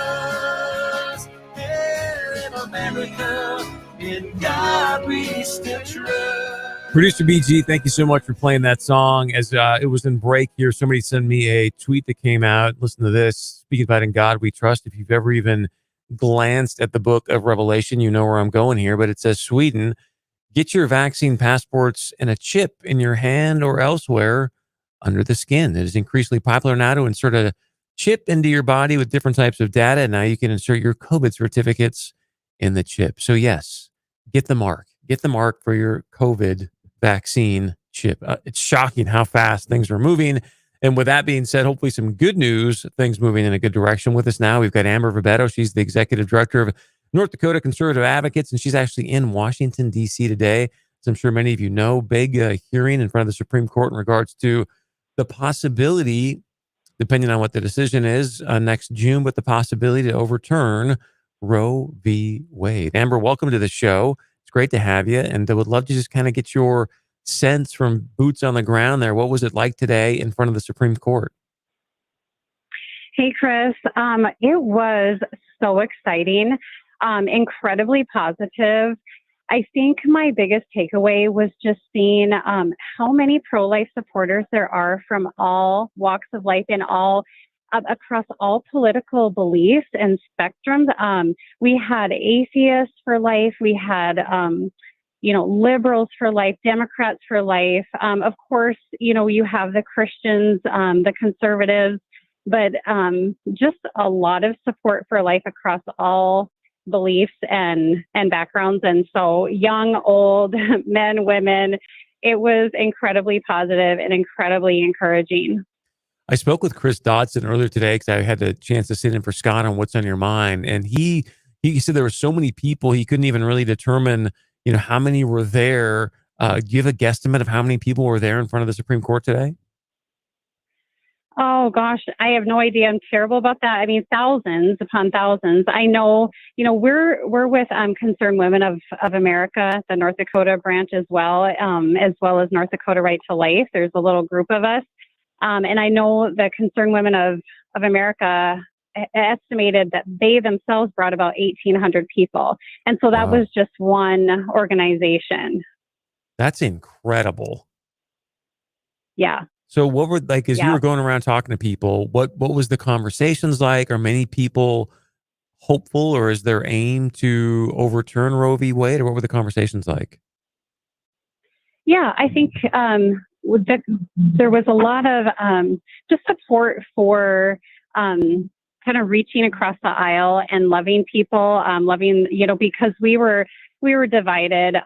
us. Here in America, in God we still trust. Producer BG, thank you so much for playing that song. As it was in break here, somebody sent me a tweet that came out. Listen to this. Speaking about In God We Trust. If you've ever even glanced at the book of Revelation, you know where I'm going here, but it says Sweden, get your vaccine passports and a chip in your hand or elsewhere under the skin. It is increasingly popular now to insert a chip into your body with different types of data. Now you can insert your COVID certificates in the chip. So yes, get the mark. Get the mark for your COVID vaccine chip. It's shocking how fast things are moving. And with that being said, hopefully some good news, things moving in a good direction. With us now, we've got Amber Verbetto. She's the executive director of North Dakota Conservative Advocates, and she's actually in Washington, D.C. today. As I'm sure many of you know, big hearing in front of the Supreme Court in regards to the possibility, depending on what the decision is next June, but the possibility to overturn Roe v. Wade. Amber, welcome to the show. It's great to have you, and I would love to just kind of get your sense from boots on the ground there. What was it like today in front of the Supreme Court? Hey, Chris. It was so exciting, incredibly positive. I think my biggest takeaway was just seeing how many pro-life supporters there are from all walks of life and all across all political beliefs and spectrums. We had atheists for life. We had liberals for life, Democrats for life. Of course, you have the Christians, the conservatives, but just a lot of support for life across all beliefs and backgrounds. And so young, old, men, women, it was incredibly positive and incredibly encouraging. I spoke with Chris Dodson earlier today because I had the chance to sit in for Scott on What's on Your Mind. And he said there were so many people, he couldn't even really determine how many were there. Do you have a guesstimate of how many people were there in front of the Supreme Court today? Oh Oh gosh, I have no idea. I'm terrible about that. I mean, thousands upon thousands. I know, we're with Concerned Women of America, the North Dakota branch as well as North Dakota Right to Life. There's a little group of us. And I know the Concerned Women of America estimated that they themselves brought about 1,800 people. And so that was just one organization. That's incredible. Yeah. So what were as you were going around talking to people, what was the conversations like? Are many people hopeful, or is their aim to overturn Roe v. Wade, or what were the conversations like? Yeah, I think there was a lot of just support for kind of reaching across the aisle and loving people, because we were divided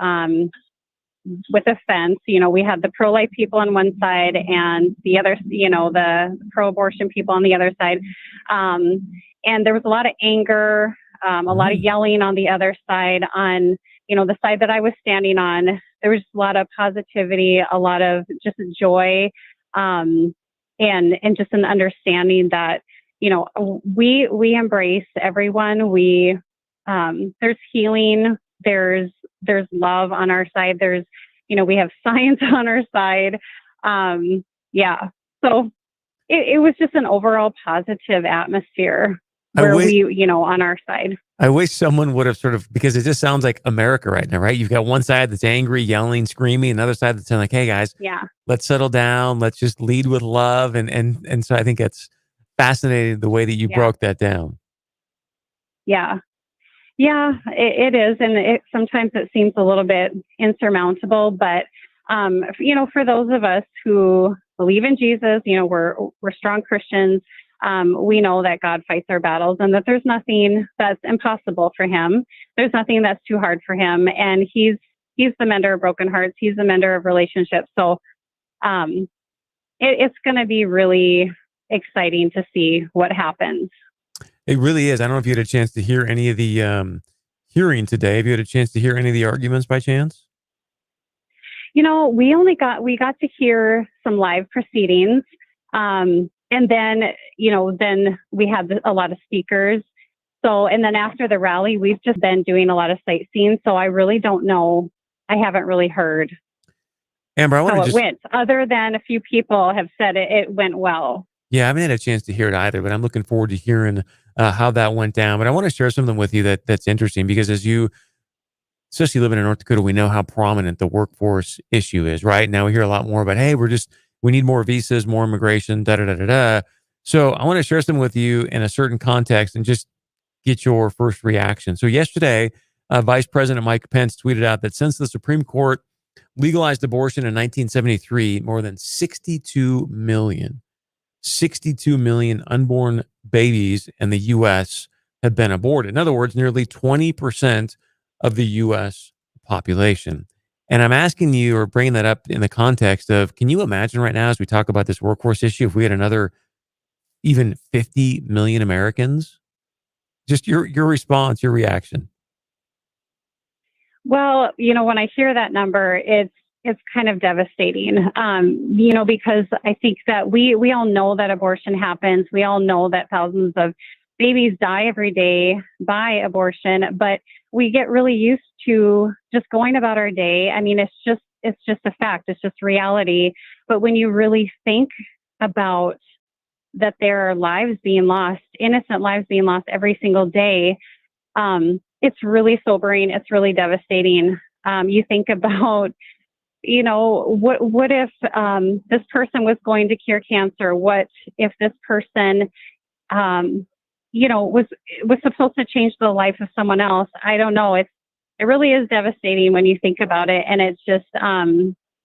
with a fence. We had the pro-life people on one side and the other, the pro-abortion people on the other side. And there was a lot of anger, a lot of yelling on the other side. On, the side that I was standing on, there was a lot of positivity, a lot of just joy, and just an understanding that, we embrace everyone. There's healing, there's love on our side. There's, we have science on our side. So it was just an overall positive atmosphere where we, on our side. I wish someone would have because it just sounds like America right now, right? You've got one side that's angry, yelling, screaming, another side that's saying like, hey guys, let's settle down. Let's just lead with love. And so I think it's fascinating the way that you broke that down. Yeah, it is. And sometimes it seems a little bit insurmountable, but, for those of us who believe in Jesus, we're strong Christians. We know that God fights our battles and that there's nothing that's impossible for him. There's nothing that's too hard for him. And he's the mender of broken hearts. He's the mender of relationships. So, it's going to be really exciting to see what happens. It really is. I don't know if you had a chance to hear any of the hearing today. Have you had a chance to hear any of the arguments by chance? We got to hear some live proceedings. And then, then we had a lot of speakers. So, and then after the rally, we've just been doing a lot of sightseeing. So I really don't know. I haven't really heard Amber, how it went, other than a few people have said it went well. Yeah, I haven't had a chance to hear it either, but I'm looking forward to hearing how that went down. But I want to share something with you that's interesting, because as you, especially living in North Dakota, we know how prominent the workforce issue is, right? Now we hear a lot more about, hey, we need more visas, more immigration, da-da-da-da-da. So I want to share something with you in a certain context and just get your first reaction. So yesterday, Vice President Mike Pence tweeted out that since the Supreme Court legalized abortion in 1973, more than 62 million unborn babies in the U.S. have been aborted. In other words, nearly 20% of the U.S. population. And I'm asking you, or bringing that up in the context of, can you imagine right now, as we talk about this workforce issue, if we had another even 50 million Americans? Just your response, your reaction. Well, when I hear that number, it's kind of devastating, because I think that we all know that abortion happens. We all know that thousands of babies die every day by abortion, but we get really used to just going about our day. I mean, it's just a fact. It's just reality. But when you really think about that, there are lives being lost, innocent lives being lost every single day, it's really sobering. It's really devastating. You think about, what if this person was going to cure cancer? What if this person, was supposed to change the life of someone else? I don't know. It really is devastating when you think about it. And it's just,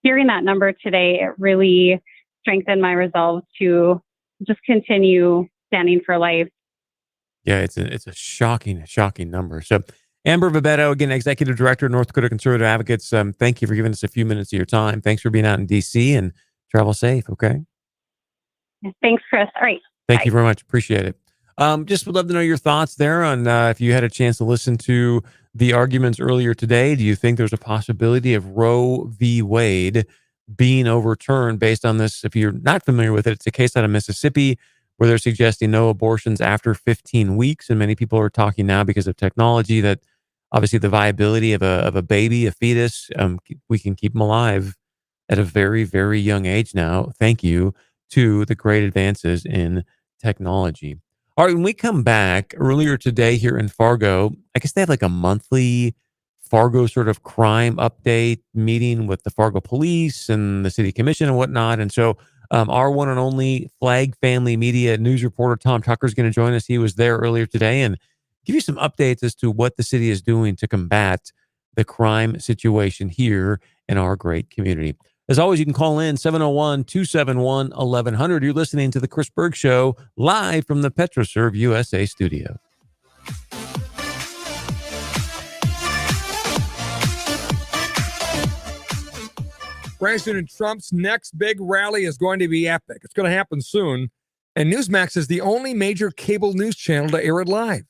hearing that number today, it really strengthened my resolve to just continue standing for life. Yeah, it's a shocking number. So Amber Vibetto, again, Executive Director of North Dakota Conservative Advocates, thank you for giving us a few minutes of your time. Thanks for being out in D.C. and travel safe, okay? Thanks, Chris. All right. Thank you very much. Appreciate it. Just would love to know your thoughts there on if you had a chance to listen to the arguments earlier today. Do you think there's a possibility of Roe v. Wade being overturned based on this. If you're not familiar with it, it's a case out of Mississippi where they're suggesting no abortions after 15 weeks. And many people are talking now because of technology that obviously the viability of a baby, a fetus, we can keep them alive at a very, very young age now. Thank you to the great advances in technology. All right, when we come back earlier today here in Fargo, I guess they have like a monthly Fargo sort of crime update meeting with the Fargo police and the city commission and whatnot. And so our one and only Flag Family Media news reporter, Tom Tucker, is going to join us. He was there earlier today and give you some updates as to what the city is doing to combat the crime situation here in our great community. As always, you can call in 701-271-1100. You're listening to the Chris Berg Show live from the PetroServe USA studio. President Trump's next big rally is going to be epic. It's going to happen soon. And Newsmax is the only major cable news channel to air it live.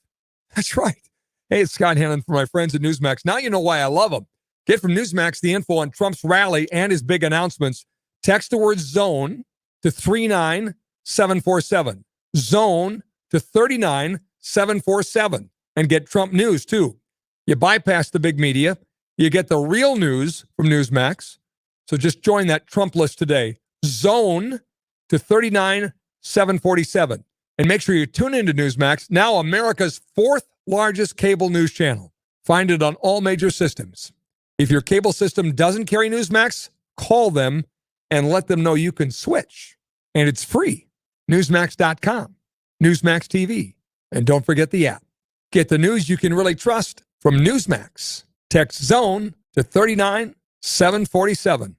That's right. Hey, it's Scott Hannon for my friends at Newsmax. Now you know why I love them. Get from Newsmax the info on Trump's rally and his big announcements. Text the word ZONE to 39747. ZONE to 39747. And get Trump news, too. You bypass the big media. You get the real news from Newsmax. So just join that Trump list today. ZONE to 39747. And make sure you tune into Newsmax, now America's fourth largest cable news channel. Find it on all major systems. If your cable system doesn't carry Newsmax, call them and let them know you can switch. And it's free. Newsmax.com, Newsmax TV. And don't forget the app. Get the news you can really trust from Newsmax. Text ZONE to 39747.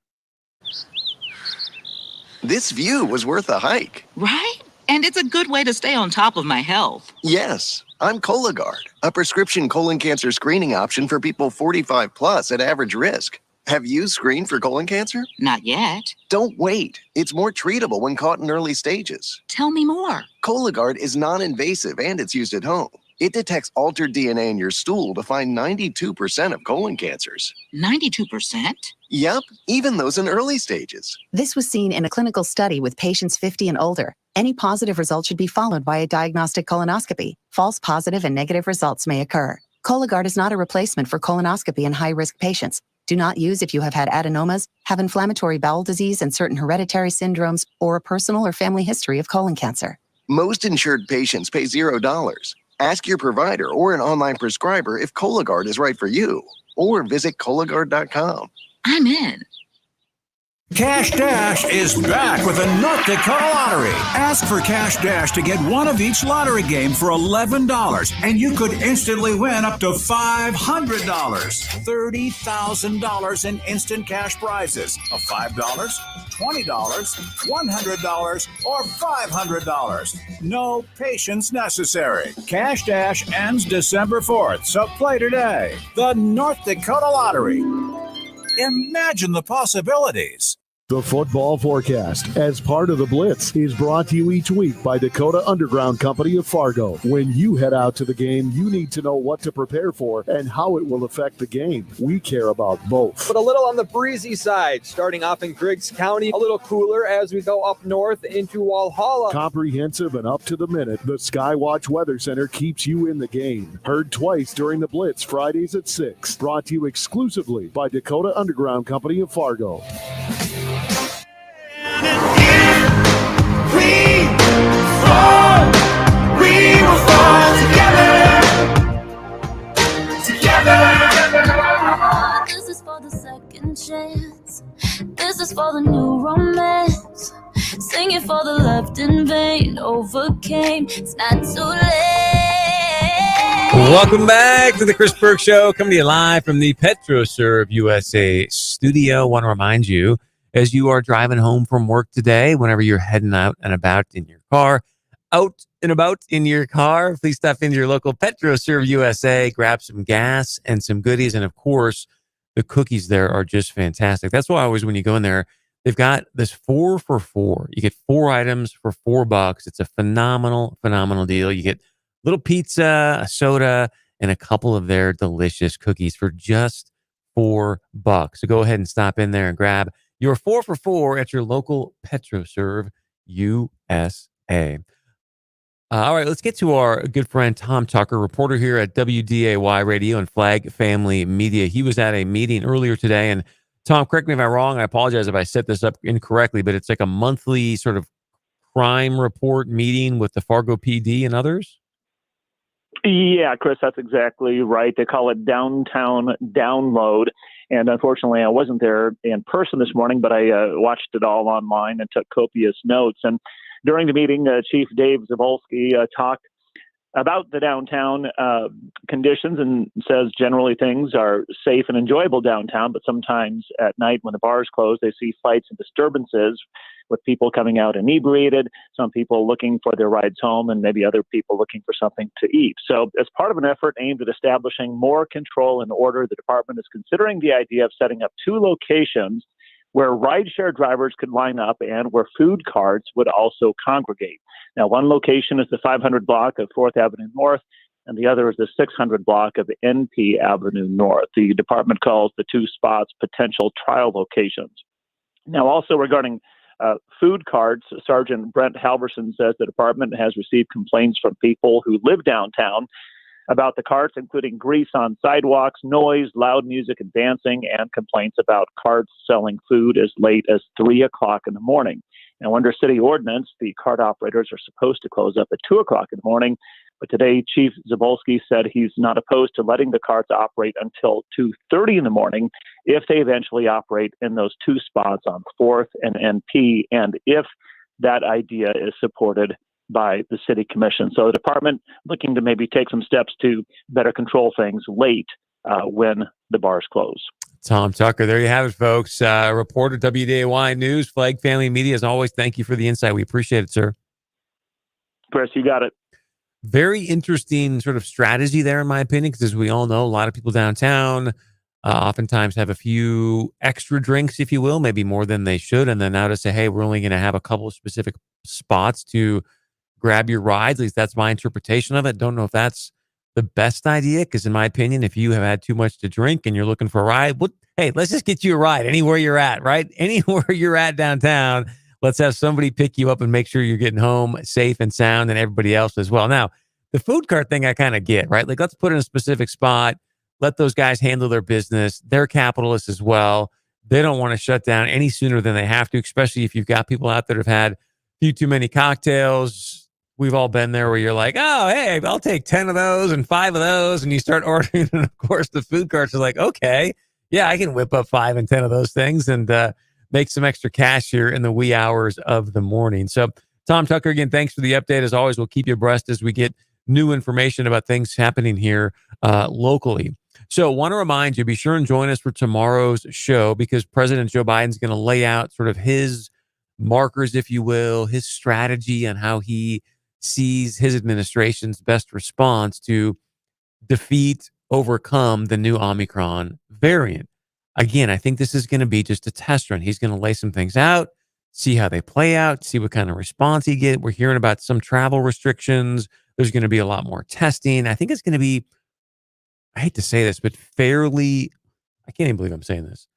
This view was worth a hike. Right? And it's a good way to stay on top of my health. Yes, I'm Cologuard, a prescription colon cancer screening option for people 45 plus at average risk. Have you screened for colon cancer? Not yet. Don't wait. It's more treatable when caught in early stages. Tell me more. Cologuard is non-invasive and it's used at home. It detects altered DNA in your stool to find 92% of colon cancers. 92%? Yep, even those in early stages. This was seen in a clinical study with patients 50 and older. Any positive result should be followed by a diagnostic colonoscopy. False positive and negative results may occur. Cologuard is not a replacement for colonoscopy in high-risk patients. Do not use if you have had adenomas, have inflammatory bowel disease and certain hereditary syndromes, or a personal or family history of colon cancer. Most insured patients pay $0. Ask your provider or an online prescriber if Cologuard is right for you, or visit Cologuard.com. I'm in. Cash Dash is back with the North Dakota Lottery. Ask for Cash Dash to get one of each lottery game for $11, and you could instantly win up to $500. $30,000 in instant cash prizes of $5, $20, $100, or $500. No patience necessary. Cash Dash ends December 4th, so play today. The North Dakota Lottery. Imagine the possibilities. The football forecast, as part of the Blitz, is brought to you each week by Dakota Underground Company of Fargo. When you head out to the game, you need to know what to prepare for and how it will affect the game. We care about both. But a little on the breezy side, starting off in Griggs County, a little cooler as we go up north into Walhalla. Comprehensive and up to the minute, the Skywatch Weather Center keeps you in the game. Heard twice during the Blitz, Fridays at 6. Brought to you exclusively by Dakota Underground Company of Fargo. We will fall together. This is for the second chance. This is for the new romance. Sing it for the left in vain. Overcame. It's not too late. Welcome back to the Chris Berg Show, coming to you live from the PetroServe USA studio. I want to remind you, as you are driving home from work today, whenever you're heading out and about in your car, please stop into your local PetroServe USA, grab some gas and some goodies. And of course, the cookies there are just fantastic. That's why always when you go in there, they've got this 4 for $4. You get 4 items for $4. It's a phenomenal deal. You get a little pizza, a soda, and a couple of their delicious cookies for just $4. So go ahead and stop in there and grab You're 4 for 4 at your local PetroServe USA. All right, let's get to our good friend Tom Tucker, reporter here at WDAY Radio and Flag Family Media. He was at a meeting earlier today. And Tom, correct me if I'm wrong. I apologize if I set this up incorrectly, but it's like a monthly sort of crime report meeting with the Fargo PD and others? Yeah, Chris, that's exactly right. They call it Downtown Download. And unfortunately, I wasn't there in person this morning, but I watched it all online and took copious notes. And during the meeting, Chief Dave Zabolski talked about the downtown conditions and says generally things are safe and enjoyable downtown, but sometimes at night when the bars close, they see fights and disturbances with people coming out inebriated, some people looking for their rides home, and maybe other people looking for something to eat. So as part of an effort aimed at establishing more control and order, the department is considering the idea of setting up 2 locations where rideshare drivers could line up and where food carts would also congregate. Now, one location is the 500 block of 4th Avenue North, and the other is the 600 block of NP Avenue North. The department calls the 2 spots potential trial locations. Now, also regarding food carts, Sergeant Brent Halverson says the department has received complaints from people who live downtown about the carts, including grease on sidewalks, noise, loud music and dancing, and complaints about carts selling food as late as 3 o'clock in the morning. Now, under city ordinance, the cart operators are supposed to close up at 2 o'clock in the morning, but today Chief Zabolski said he's not opposed to letting the carts operate until 2:30 in the morning if they eventually operate in those 2 spots on 4th and NP, and if that idea is supported by the city commission. So the department looking to maybe take some steps to better control things late when the bars close. Tom Tucker, there you have it, folks. Reporter WDAY News, Flag Family Media. As always, thank you for the insight. We appreciate it, sir. Chris, you got it. Very interesting sort of strategy there, in my opinion, because as we all know, a lot of people downtown oftentimes have a few extra drinks, if you will, maybe more than they should. And then now to say, hey, we're only going to have a couple of specific spots to grab your rides. At least that's my interpretation of it. Don't know if that's the best idea, because in my opinion, if you have had too much to drink and you're looking for a ride, hey, let's just get you a ride anywhere you're at, right? Anywhere you're at downtown. Let's have somebody pick you up and make sure you're getting home safe and sound, and everybody else as well. Now, the food cart thing I kind of get, right? Like, let's put it in a specific spot. Let those guys handle their business. They're capitalists as well. They don't want to shut down any sooner than they have to, especially if you've got people out there that have had a few too many cocktails. We've all been there where you're like, oh, hey, I'll take 10 of those and 5 of those. And you start ordering. And of course, the food carts are like, okay, yeah, I can whip up 5 and 10 of those things and make some extra cash here in the wee hours of the morning. So, Tom Tucker, again, thanks for the update. As always, we'll keep you abreast as we get new information about things happening here locally. So, want to remind you, be sure and join us for tomorrow's show, because President Joe Biden is going to lay out sort of his markers, if you will, his strategy on how he sees his administration's best response to defeat, overcome the new Omicron variant. Again, I think this is going to be just a test run. He's going to lay some things out, see how they play out, see what kind of response he gets. We're hearing about some travel restrictions. There's going to be a lot more testing. I think it's going to be, I hate to say this, but fairly, I can't even believe I'm saying this,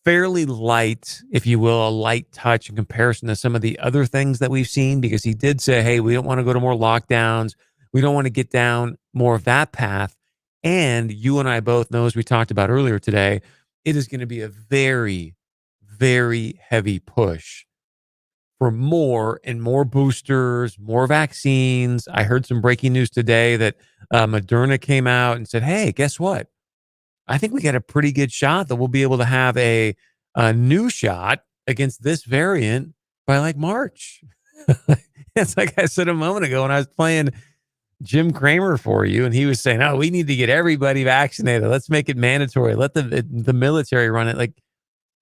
fairly light, if you will, a light touch in comparison to some of the other things that we've seen, because he did say, hey, we don't want to go to more lockdowns. We don't want to get down more of that path. And you and I both know, as we talked about earlier today, it is going to be a very, very heavy push for more and more boosters, more vaccines. I heard some breaking news today that Moderna came out and said, hey, guess what? I think we got a pretty good shot that we'll be able to have a new shot against this variant by like March. It's like I said a moment ago when I was playing Jim Cramer for you, and he was saying, oh, we need to get everybody vaccinated. Let's make it mandatory. Let the military run it. Like,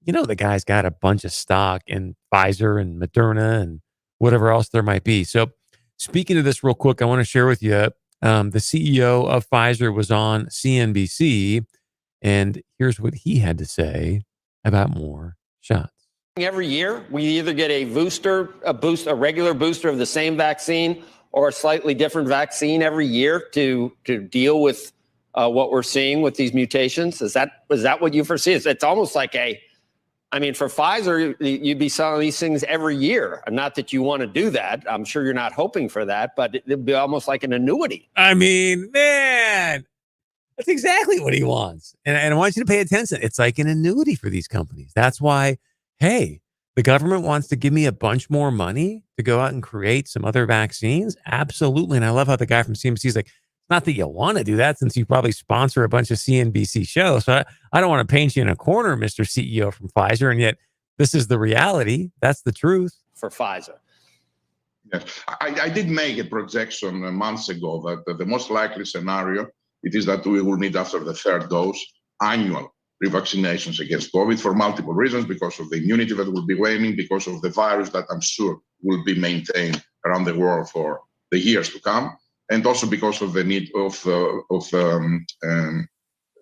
you know, the guy's got a bunch of stock in Pfizer and Moderna and whatever else there might be. So speaking of this real quick, I want to share with you, the CEO of Pfizer was on CNBC, and here's what he had to say about more shots. Every year, we either get a regular booster of the same vaccine or a slightly different vaccine every year to deal with what we're seeing with these mutations. Is that what you foresee? It's almost like a I mean, for Pfizer, you'd be selling these things every year. Not that you want to do that. I'm sure you're not hoping for that, but it'd be almost like an annuity. I mean, man, that's exactly what he wants. And I want you to pay attention. It's like an annuity for these companies. That's why, hey, the government wants to give me a bunch more money to go out and create some other vaccines. Absolutely. And I love how the guy from CNBC is like, not that you want to do that since you probably sponsor a bunch of CNBC shows. So I don't want to paint you in a corner, Mr. CEO from Pfizer. And yet this is the reality. That's the truth. For Pfizer. Yes. I did make a projection months ago that the most likely scenario, it is that we will need after the third dose annual revaccinations against COVID for multiple reasons, because of the immunity that will be waning, because of the virus that I'm sure will be maintained around the world for the years to come, and also because of the need of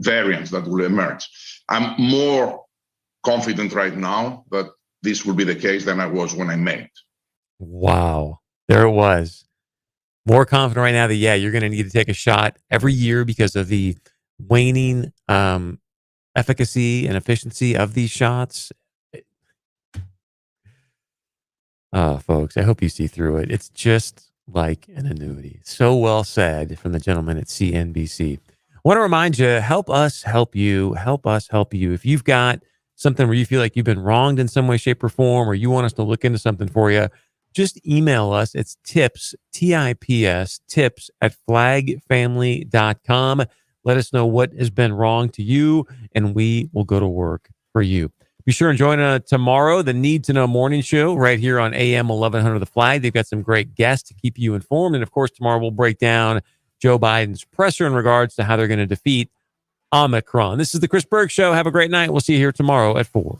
variants that will emerge. I'm more confident right now that this will be the case than I was when I made it. Wow. There it was. More confident right now that, yeah, you're going to need to take a shot every year because of the waning efficacy and efficiency of these shots. Folks, I hope you see through it. It's just like an annuity. So well said from the gentleman at CNBC. I want to remind you, help us help you. Help us help you. If you've got something where you feel like you've been wronged in some way, shape, or form, or you want us to look into something for you, just email us. It's tips, T-I-P-S, tips at flagfamily.com. Let us know what has been wrong to you, and we will go to work for you. Be sure and join tomorrow, the Need to Know Morning Show, right here on AM 1100 The Flag. They've got some great guests to keep you informed. And, of course, tomorrow we'll break down Joe Biden's presser in regards to how they're going to defeat Omicron. This is the Chris Berg Show. Have a great night. We'll see you here tomorrow at 4.